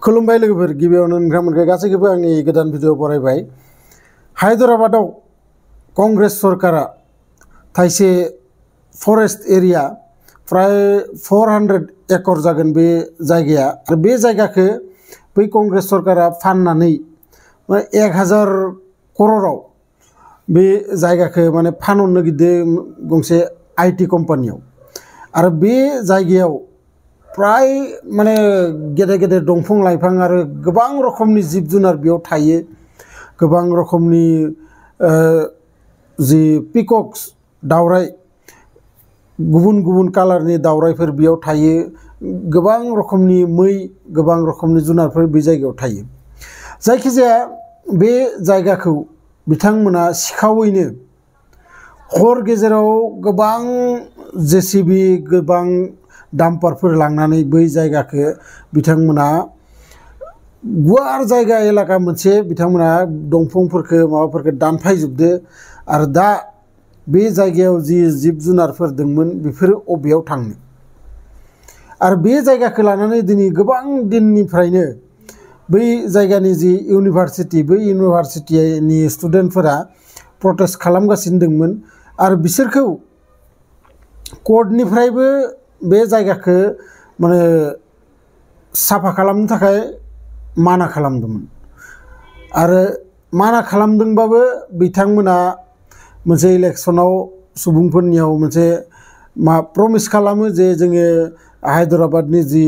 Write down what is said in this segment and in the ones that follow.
खुलुमबाय लोगोफोर गिबियावनो नोंथांमोनखौ गासैखौबो आंनि गोदान भिडिअ बरायबाय। हायद्राबादाव कंग्रेस सरकारा थाइसे फरेस्ट एरिया प्राय 400 एकड़ जागोन बे जायगाया आरो बे जायगाखौ बै कंग्रेस सरकारा फाननानै 1000 करोड़ाव बे जायगाखौ माने फानहरनो गिदे गंसे आईटी कम्पानियाव आरो बे जायगायाव प्राय माने गेदेर गेदेर दंफां लाइफां आरो गोबां रोखोमनि जिब जुनार बेयाव थायो। गोबां रोखोमनि जि पिकक्स दावराय गुबुन गुबुन कालारनि दावरायफोर बेयाव थायो। गोबां रोखोमनि मै गोबां रोखोमनि जुनारफोर बे जायगायाव थायो। जायखिजाया बे जायगाखौ बिथांमोना सिखावैनो हर गेजेराव गोबां जेसीबी गोबां डाम्पारफोर लांनानै बै जायगाखौ बिथांमोना गुवार जायगा एलाका मोनसे बिथांमोना दंफांफोरखौ माबाफोरखौ दानफायजोबदो आरो दा बे जायगायाव जि जिब जुनारफोर दंमोन बेफोरो अबेयाव थांनो आरो बे जायगाखौ लानानै दिनै गोबां दिननिफ्रायनो बै जायगानि जि इउनिभार्सिटी बै इउनिभार्सिटीनि स्टुडेन्टफोरा प्रटेस्ट खालामगासिनो दंमोन आरो बिसोरखौ कर्टनिफ्रायबो बे जायगाखौ माने साफा खालामनो थाखाय माना खालामदोंमोन आरो माना खालामदोंबाबो बिथांमोना मोनसे इलेक्शनाव सुबुंफोरनियाव मोनसे मा प्रमिस खालामो जे जोङो हायद्राबादनि जि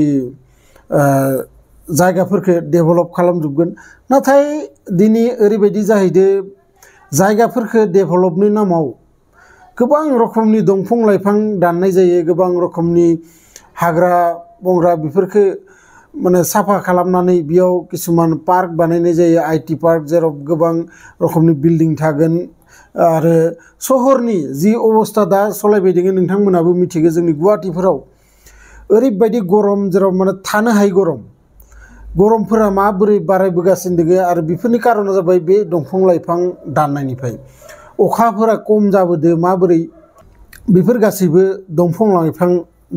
जायगाफोरखौ डेभेलप खालामजोबगोन। नाथाय दिनै ओरैबायदि जाहैदो जायगाफोरखौ डेभेलपनि नामाव गोबां रोखोमनि दंफां लाइफां दाननाय जायो। गोबां रोखोमनि हाग्रा बंग्रा बेफोरखौ माने साफा खालामनानै बेयाव किसुमान पार्क बानायनाय जायो। आईटी पार्क जेराव गोबां रोखोमनि बिल्डिं थागोन आरो सहरनि जि अबस्था दा सलायबाय दङ नोंथांमोनाबो मिथिगौ। जोंनि गुवाहाटीफोराव ओरैबायदि गरम जेराव माने थानो हायै गरमफोरा माबोरै बारायबोगासिनो दङ आरो बेफोरनि कारना जाबाय बे दंफां लाइफां दाननायनिफ्राय। अखाफोरा खम जाबोदो माबोरै बेफोर गासैबो दंफां लाइफां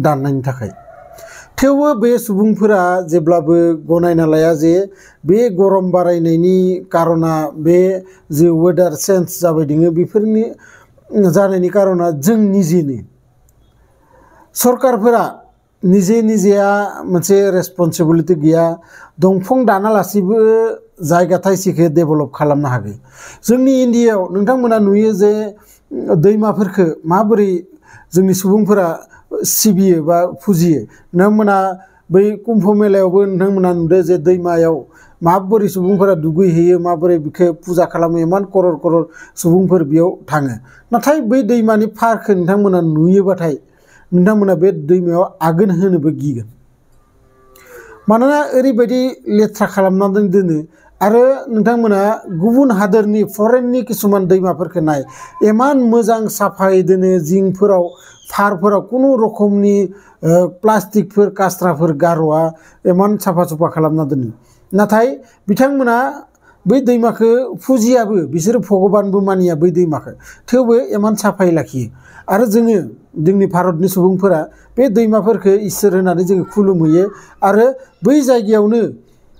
दाननायनि थाखाय। थेवबो बे सुबुंफोरा जेब्लाबो गनायना लाया जे बे गरम बारायनायनि कारना बे जि वेदार चेन्ज जाबाय दङ बेफोरनि जानायनि कारना जों निजेनो सरकारफोरा निजेया मोनसे रेसपन्सिबिलिटि गैया। दंफां दानालासेबो जायगा थाइसेखौ डेभेलप खालामनो हागोन। जोंनि इन्डियायाव नोंथांमोना नुयो जे दैमाफोरखौ माबोरै जोंनि सुबुंफोरा सिबियो बा फुजियो। नोंथांमोना बै कुम्भ मेलायावबो नोंथांमोना नुदो जे दैमायाव माबोरै सुबुंफोरा दुगैहैयो माबोरै बेखौ फुजा खालामो। इमान करर करर सुबुंफोर बेयाव थाङो। नाथाय बै दैमानि फारखौ नोंथांमोना नुयोबाथाय नोंथांमोना बे दैमायाव आगोन होनोबो गिगोन। मानोना ओरैबायदि लेथ्रा खालामनानै दोनो आरो नोंथांमोना गुबुन हादोरनि फरेननि किसुमान दैमाफोरखौ नाय इमान मोजां साफायै दोनो। जिंफोराव फारफोराव खुनु रोखोमनि प्लास्टिकफोर कास्ट्राफोर गार'आ इमान साफा सुफा खालामना दोनो। नाथाय बिथांमोना बै दैमाखौ फुजियाबो बिसोरो भगबानबो मानिया बै दैमाखौ थेवबो इमान साफायै लाखियो। आरो जोङो जोंनि भारतनि सुबुंफोरा बे दैमाफोरखौ इसोर होनानै जोङो खुलुमहैयो आरो बै जायगायावनो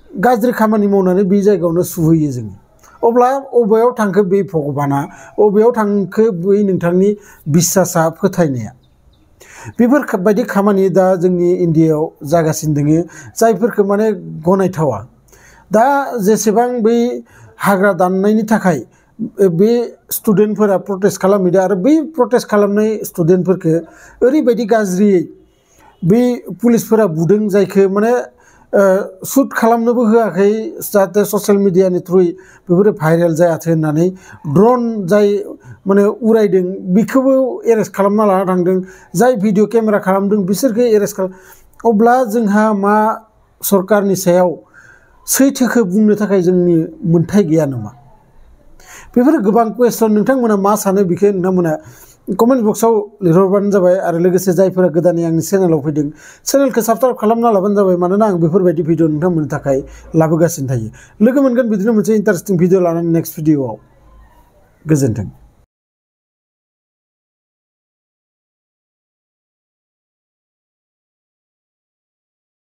गाज्रि खामानि मावनानै बे जायगायावनो सुहैयो जोङो। अब्ला अबेयाव थांखो बे भगबाना अबेयाव थांखो बै नोंथांनि बिसासा फोथायनाया। बेफोरबायदि खामानि दा जोंनि इन्डियायाव जागासिनो दङ जायफोरखौ माने गनायथावा। दा जेसेबां बै हाग्रा दाननायनि थाखाय बे स्टुडेन्टफोरा प्रटेस्ट खालामहैदों आरो बै प्रटेस्ट खालामनाय स्टुडेन्टफोरखौ ओरैबायदि गाज्रियै बै पुलिसफोरा बुदों जायखौ माने शुट खालामनोबो होआखै जाहाथे ससियेल मिडियानि थ्रुयै बेफोरो भाइरेल जायाथों होननानै ड्रन जाय माने उरायदों बेखौबो एरेस्ट खालामना लाना थांदों। जाय भिडिअ केमेरा खालामदों बिसोरखौ एरेस्ट खालाम। अब्ला जोंहा मा सरकारनि सायाव सैथोखौ बुंनो थाखाय जोंनि मोन्थाय गैया नामा? बेफोर गोबां कुवेश्चन। नोंथांमोना मा सानो बेखौ नोंथांमोना कमेन्ट बक्सआव लिरहरबानो जाबाय आरो लोगोसे जायफोरा गोदानै आंनि चेनेलाव फैदों चेनेलखौ साबस्क्राइब खालामना लाबानो जाबाय। मानोना आं बेफोरबायदि भिडिअ नोंथांमोननि थाखाय लाबोगासिनो थायो। लोगो मोनगोन बिदिनो मोनसे इन्टारेस्टिं भिडिअ लानानै नेक्स्ट भिडिअआव। गोजोन्थों।